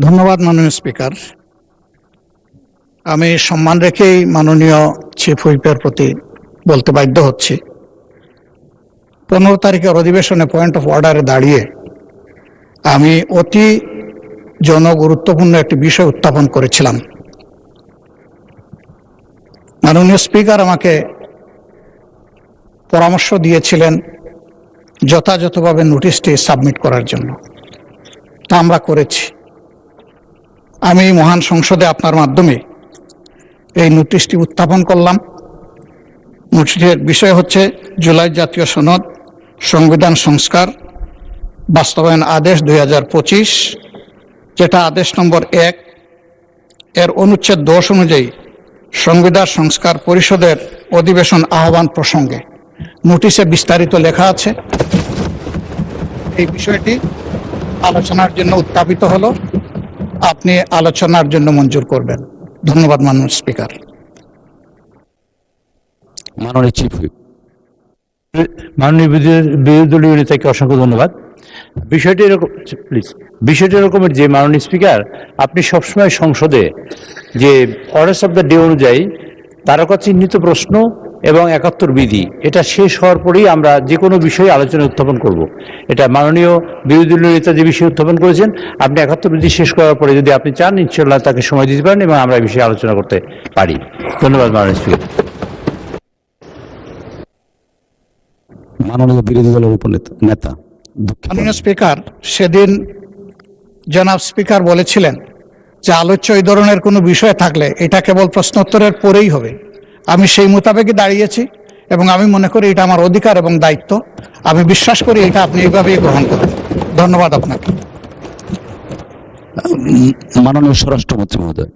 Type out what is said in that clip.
ধন্যবাদ মাননীয় স্পিকার। আমি সম্মান রেখেই মাননীয় চিফ হুইপের প্রতি বলতে বাধ্য হচ্ছি, 15 তারিখের অধিবেশনে পয়েন্ট অফ অর্ডারে দাঁড়িয়ে আমি অতি জনগুরুত্বপূর্ণ একটি বিষয় উত্থাপন করেছিলাম। মাননীয় স্পিকার আমাকে পরামর্শ দিয়েছিলেন যথাযথভাবে নোটিশটি সাবমিট করার জন্য, তা আমরা করেছি। আমি মহান সংসদে আপনার মাধ্যমে এই নোটিশটি উত্থাপন করলাম। নোটিশের বিষয় হচ্ছে জুলাই জাতীয় সনদ সংবিধান সংস্কার বাস্তবায়ন আদেশ 2025, যেটা আদেশ নম্বর 1 এর অনুচ্ছেদ 10 অনুযায়ী সংবিধান সংস্কার পরিষদের অধিবেশন আহ্বান প্রসঙ্গে নোটিশে বিস্তারিত লেখা আছে। এই বিষয়টি আলোচনার জন্য উত্থাপিত হলো, আপনি আলোচনার জন্য মঞ্জুর করবেন। ধন্যবাদ মাননীয় স্পিকার। মাননীয় চিফ হুইপ। মাননীয় বিরোধী দলীয় নেতাকে অসংখ্য ধন্যবাদ। বিষয়টি এরকম, প্লিজ, বিষয়টি এরকমের যে মাননীয় স্পিকার, আপনি সবসময় সংসদে যে অর্ডার্স অফ দ্য ডে অনুযায়ী তারকা চিহ্নিত প্রশ্ন এবং 71 বিধি, এটা শেষ হওয়ার পরেই আমরা যে কোনো বিষয়ে আলোচনা উত্থাপন করব। এটা মাননীয় বিরোধী দলীয় নেতা যে বিষয়ে উত্থাপন করেছেন, আপনি 71 বিধি শেষ করার পরে যদি আপনি চান, ইনশাল্লাহ তাকে সময় দিতে পারেন এবং আমরা এই বিষয়ে আলোচনা করতে পারি। ধন্যবাদ মাননীয় স্পিকার। মাননীয় বিরোধী দলের উপনেতা। মাননীয় স্পিকার, সেদিন জনাব স্পিকার বলেছিলেন যে আলোচ্য এই ধরনের কোনো বিষয় থাকলে এটা কেবল প্রশ্নোত্তরের পরেই হবে। আমি সেই মোতাবেকই দাঁড়িয়েছি এবং আমি মনে করি এটা আমার অধিকার এবং দায়িত্ব। আমি বিশ্বাস করি এটা আপনি এইভাবেই গ্রহণ করবেন। ধন্যবাদ আপনাকে। মাননীয় স্বরাষ্ট্রমন্ত্রী মহোদয়।